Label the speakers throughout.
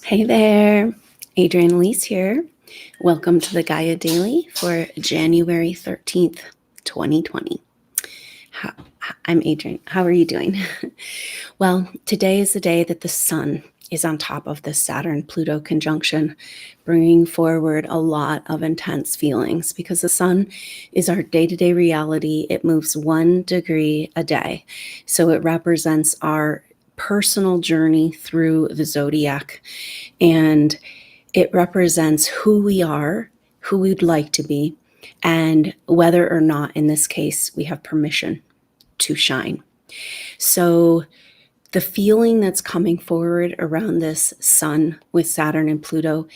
Speaker 1: Hey there, Adrienne Elise here. Welcome to the Gaia Daily for January 13th, 2020. I'm Adrienne. How are you doing? Well, today is the day that the sun is on top of the Saturn Pluto conjunction, bringing forward a lot of intense feelings because the sun is our day-to-day reality. It moves 1 degree a day. So it represents our personal journey through the zodiac, and it represents who we are, who we'd like to be, and whether or not, in this case, we have permission to shine. So the feeling that's coming forward around this sun with Saturn and Pluto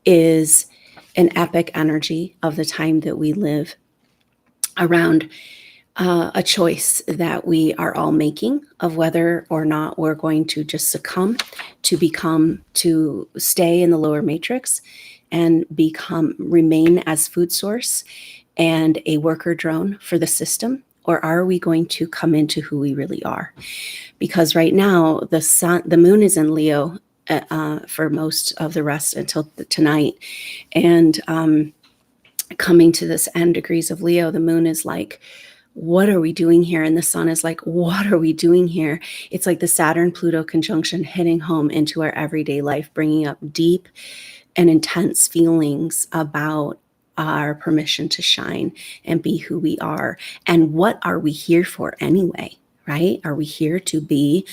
Speaker 1: is an epic energy of the time that we live around a choice that we are all making of whether or not we're going to just succumb to stay in the lower matrix and remain as food source and a worker drone for the system, or are we going to come into who we really are? Because right now the moon is in Leo for most of the rest until tonight, and coming to this end degrees of Leo, the moon is like, what are we doing here? And the sun is like, what are we doing here? It's like the Saturn Pluto conjunction hitting home into our everyday life, bringing up deep and intense feelings about our permission to shine and be who we are. And what are we here for anyway, right? Are we here to be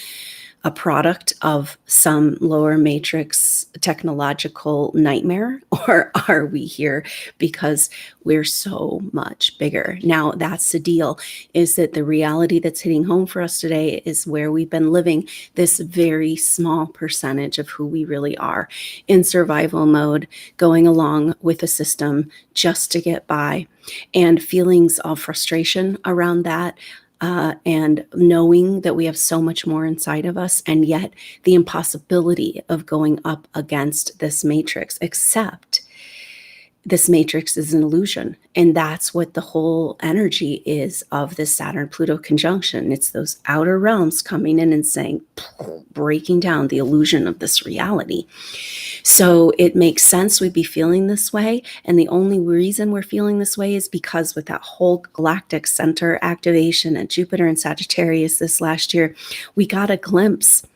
Speaker 1: a product of some lower matrix technological nightmare, or are we here because we're so much bigger? Now, that's the deal, is that the reality that's hitting home for us today is where we've been living this very small percentage of who we really are, in survival mode, going along with the system just to get by, and feelings of frustration around that. And knowing that we have so much more inside of us, and yet the impossibility of going up against this matrix, except this matrix is an illusion. And that's what the whole energy is of this Saturn Pluto conjunction. It's those outer realms coming in and saying, breaking down the illusion of this reality. So it makes sense we'd be feeling this way. And the only reason we're feeling this way is because with that whole galactic center activation at Jupiter and Sagittarius this last year, we got a glimpse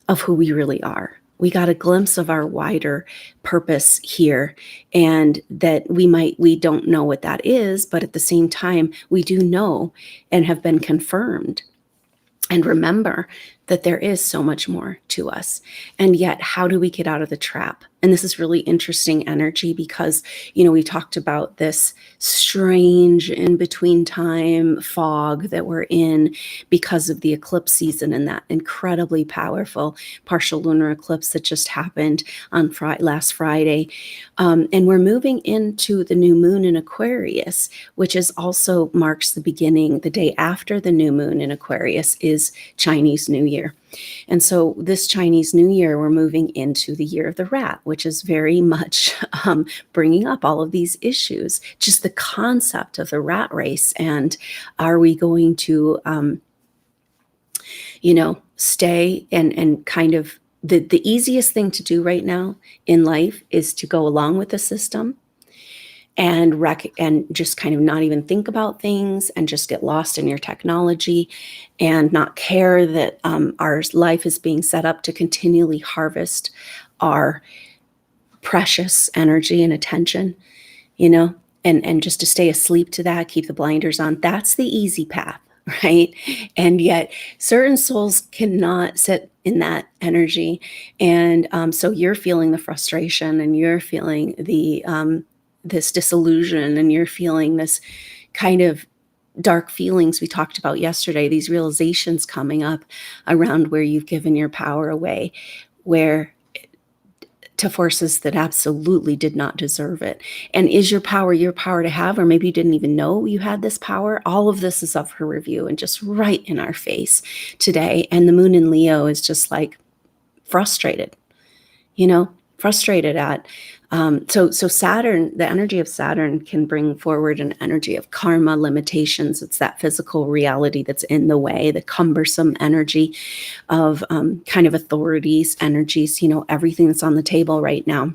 Speaker 1: of who we really are. We got a glimpse of our wider purpose here, and that we don't know what that is, but at the same time, we do know and have been confirmed and remember that there is so much more to us. And yet, how do we get out of the trap? And this is really interesting energy because, we talked about this strange in-between time fog that we're in because of the eclipse season and that incredibly powerful partial lunar eclipse that just happened on last Friday. And we're moving into the new moon in Aquarius, which is also marks the beginning. The day after the new moon in Aquarius is Chinese New Year. And so this Chinese New Year, we're moving into the year of the rat, which is very much bringing up all of these issues, just the concept of the rat race. And are we going to, stay and kind of the easiest thing to do right now in life is to go along with the system and just kind of not even think about things and just get lost in your technology and not care that our life is being set up to continually harvest our precious energy and attention, and just to stay asleep to that, keep the blinders on. That's the easy path, right? And yet certain souls cannot sit in that energy. And so you're feeling the frustration, and you're feeling this disillusion, and you're feeling this kind of dark feelings we talked about yesterday, these realizations coming up around where you've given your power away, to forces that absolutely did not deserve it. And is your power to have, or maybe you didn't even know you had this power? All of this is up for review and just right in our face today. And the moon in Leo is just like frustrated, frustrated at. So Saturn, the energy of Saturn can bring forward an energy of karma limitations. It's that physical reality that's in the way, the cumbersome energy of kind of authorities, energies, everything that's on the table right now.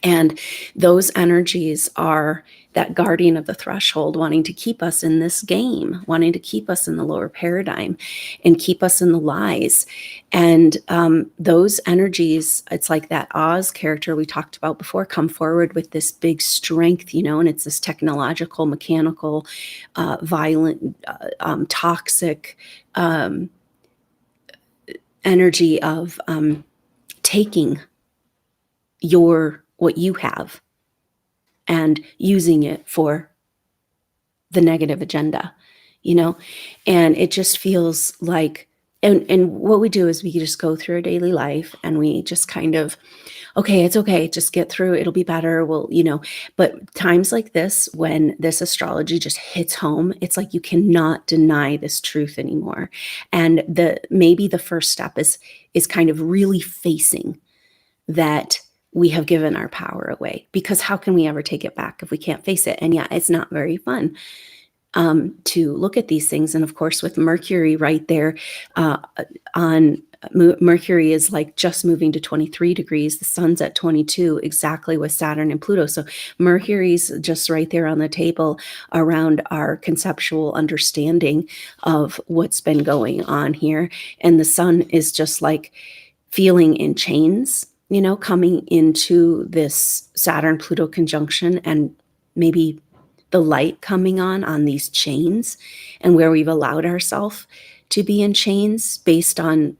Speaker 1: And those energies are that guardian of the threshold, wanting to keep us in this game, wanting to keep us in the lower paradigm and keep us in the lies. And those energies, it's like that Oz character we talked about before, come forward with this big strength, and it's this technological, mechanical, violent, toxic energy of taking what you have and using it for the negative agenda, and it just feels like, and what we do is we just go through our daily life and we just kind of, okay, it's okay, just get through, it'll be better. Well, but times like this, when this astrology just hits home, it's like you cannot deny this truth anymore. And maybe the first step is kind of really facing that we have given our power away, because how can we ever take it back if we can't face it? And yeah, it's not very fun to look at these things. And of course, with Mercury right there Mercury is like just moving to 23 degrees. The sun's at 22, exactly with Saturn and Pluto. So Mercury's just right there on the table around our conceptual understanding of what's been going on here. And the sun is just like feeling in chains, coming into this Saturn Pluto conjunction, and maybe the light coming on these chains, and where we've allowed ourselves to be in chains based on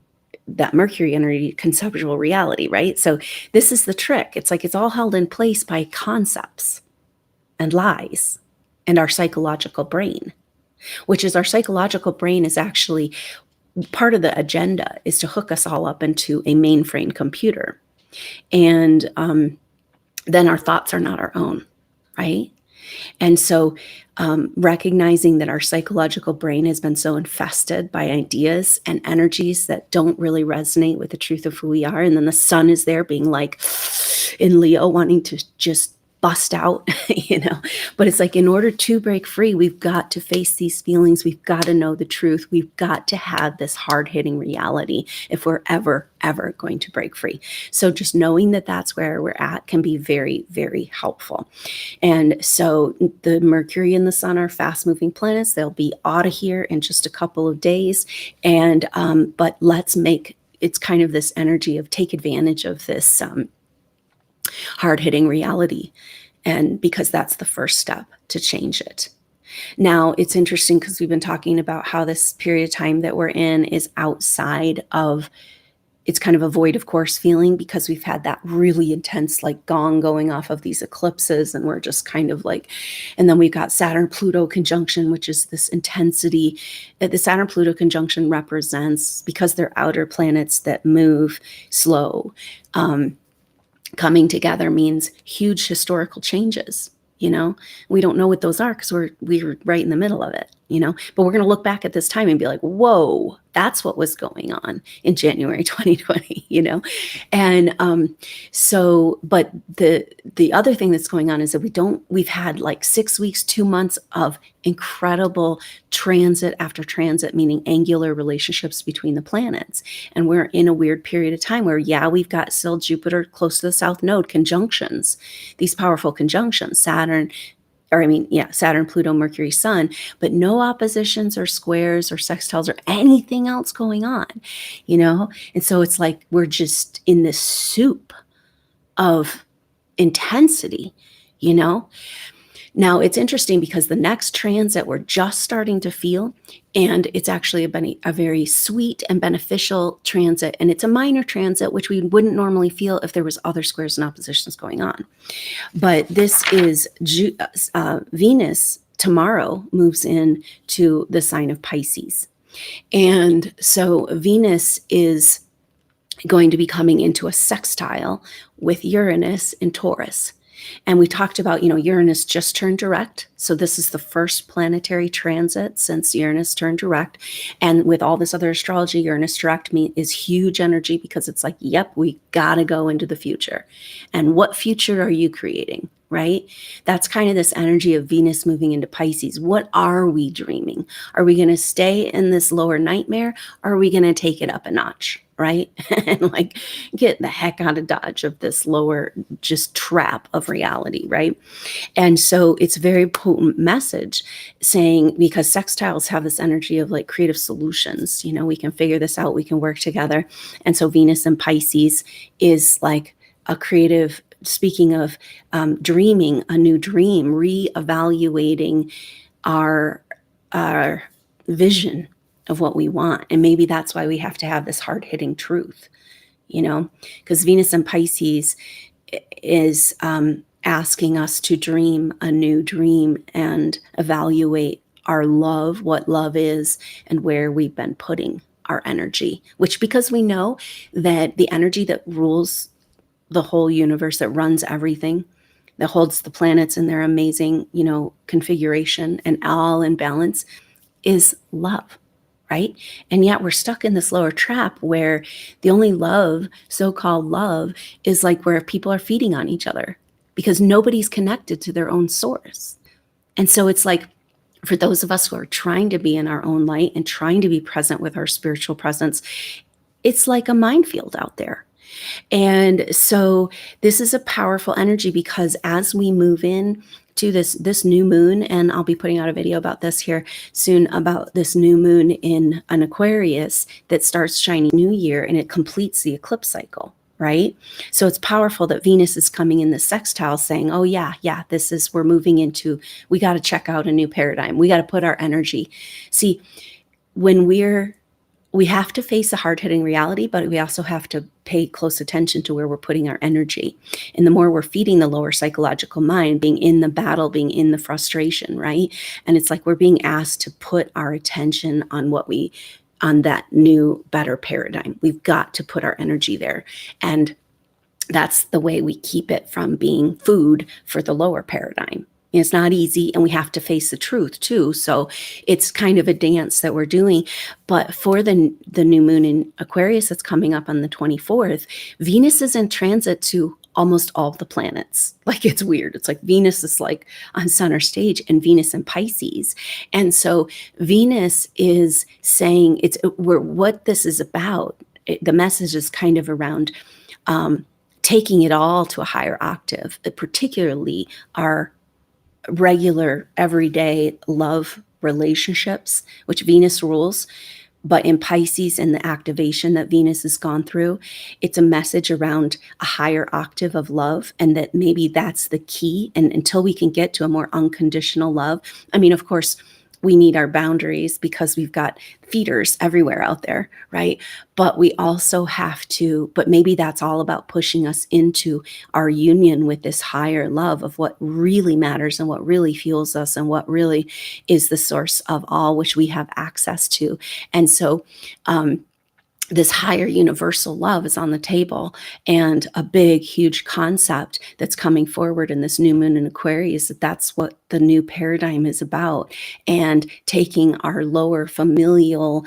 Speaker 1: that Mercury energy, conceptual reality, right? So this is the trick. It's like it's all held in place by concepts and lies and our psychological brain, which is our psychological brain is actually part of the agenda, is to hook us all up into a mainframe computer. And then our thoughts are not our own, right? And so recognizing that our psychological brain has been so infested by ideas and energies that don't really resonate with the truth of who we are. And then the sun is there being like in Leo, wanting to just bust out, but it's like, in order to break free, we've got to face these feelings. We've got to know the truth. We've got to have this hard-hitting reality if we're ever going to break free. So just knowing that that's where we're at can be very, very helpful. And so the Mercury and the sun are fast-moving planets. They'll be out of here in just a couple of days. And but it's kind of this energy of take advantage of this hard-hitting reality, and because that's the first step to change it. Now, it's interesting because we've been talking about how this period of time that we're in is outside of, it's kind of a void of course feeling, because we've had that really intense like gong going off of these eclipses, and we're just kind of like, and then we've got Saturn Pluto conjunction, which is this intensity. The Saturn Pluto conjunction represents, because they're outer planets that move slow, coming together means huge historical changes. We don't know what those are because we're right in the middle of it, but we're going to look back at this time and be like, whoa, that's what was going on in January 2020, and so, but the other thing that's going on is that we've had like 6 weeks, 2 months of incredible transit after transit, meaning angular relationships between the planets. And we're in a weird period of time where, we've got still Jupiter close to the South Node conjunctions, these powerful conjunctions, Saturn, Pluto, Mercury, Sun, but no oppositions or squares or sextiles or anything else going on, And so it's like we're just in this soup of intensity, Now, it's interesting because the next transit we're just starting to feel, and it's actually a very sweet and beneficial transit, and it's a minor transit, which we wouldn't normally feel if there was other squares and oppositions going on. But this is Venus tomorrow moves in to the sign of Pisces. And so Venus is going to be coming into a sextile with Uranus in Taurus. And we talked about, Uranus just turned direct. So this is the first planetary transit since Uranus turned direct. And with all this other astrology, Uranus direct is huge energy because it's like, yep, we got to go into the future. And what future are you creating? Right? That's kind of this energy of Venus moving into Pisces. What are we dreaming? Are we going to stay in this lower nightmare? Or are we going to take it up a notch? Right? And like get the heck out of Dodge of this lower just trap of reality. Right? And so it's a very potent message saying, because sextiles have this energy of like creative solutions, we can figure this out, we can work together. And so Venus and Pisces is like a creative, speaking of dreaming a new dream, reevaluating our vision of what we want. And maybe that's why we have to have this hard-hitting truth, because Venus and Pisces is asking us to dream a new dream and evaluate our love, what love is, and where we've been putting our energy, which, because we know that the energy that rules the whole universe, that runs everything, that holds the planets in their amazing, configuration and all in balance, is love, right? And yet we're stuck in this lower trap where the only love, so-called love, is like where people are feeding on each other because nobody's connected to their own source. And so it's like, for those of us who are trying to be in our own light and trying to be present with our spiritual presence, it's like a minefield out there. And so this is a powerful energy because as we move in to this new moon, and I'll be putting out a video about this here soon, about this new moon in an Aquarius that starts Chinese New Year, and it completes the eclipse cycle, right? So it's powerful that Venus is coming in the sextile saying, oh yeah, we're moving into, we got to check out a new paradigm. We got to put our energy. See, when we have to face a hard-hitting reality, but we also have to pay close attention to where we're putting our energy. And the more we're feeding the lower psychological mind, being in the battle, being in the frustration, right? And it's like we're being asked to put our attention on on that new, better paradigm. We've got to put our energy there. And that's the way we keep it from being food for the lower paradigm. It's not easy, and we have to face the truth too. So it's kind of a dance that we're doing. But for the new moon in Aquarius that's coming up on the 24th, Venus is in transit to almost all the planets. Like, it's weird. It's like Venus is like on center stage, and Venus in Pisces. And so Venus is saying what this is about. The message is kind of around taking it all to a higher octave, particularly our regular, everyday love relationships, which Venus rules. But in Pisces and the activation that Venus has gone through, it's a message around a higher octave of love, and that maybe that's the key. And until we can get to a more unconditional love, I mean, of course, we need our boundaries because we've got feeders everywhere out there, right? But we also have to, but maybe that's all about pushing us into our union with this higher love of what really matters and what really fuels us and what really is the source of all, which we have access to. And so, this higher universal love is on the table, and a big, huge concept that's coming forward in this new moon in Aquarius, that's what the new paradigm is about, and taking our lower familial,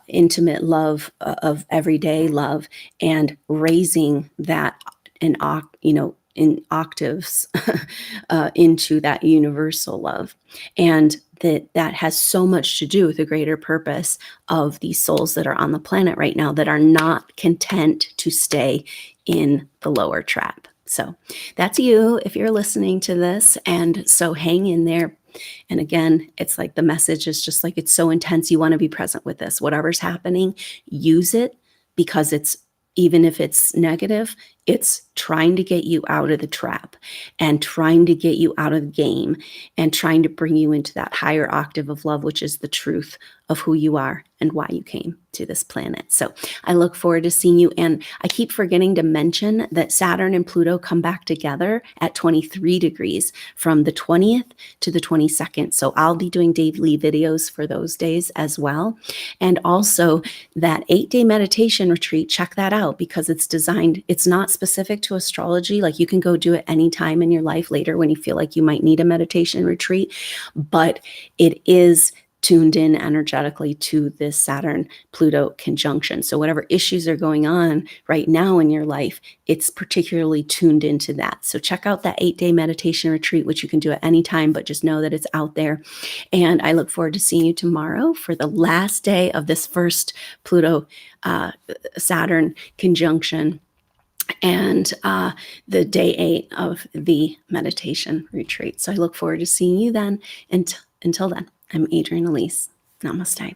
Speaker 1: intimate love of everyday love and raising that in octaves into that universal love. And that has so much to do with the greater purpose of these souls that are on the planet right now that are not content to stay in the lower trap. So that's you if you're listening to this. And so hang in there. And again, it's like the message is just like, it's so intense. You want to be present with this. Whatever's happening, use it, because it's, even if it's negative, it's trying to get you out of the trap and trying to get you out of the game and trying to bring you into that higher octave of love, which is the truth of who you are and why you came to this planet. So I look forward to seeing you. And I keep forgetting to mention that Saturn and Pluto come back together at 23 degrees from the 20th to the 22nd. So I'll be doing daily videos for those days as well. And also that 8-day meditation retreat, check that out, because it's designed, it's not specific to astrology. Like you can go do it anytime in your life later when you feel like you might need a meditation retreat, but it is tuned in energetically to this Saturn Pluto conjunction. So whatever issues are going on right now in your life, it's particularly tuned into that. So check out that 8-day meditation retreat, which you can do at any time, but just know that it's out there. And I look forward to seeing you tomorrow for the last day of this first Pluto Saturn conjunction, and the day 8 of the meditation retreat. So I look forward to seeing you then. And until then, I'm Adrienne Elise. Namaste.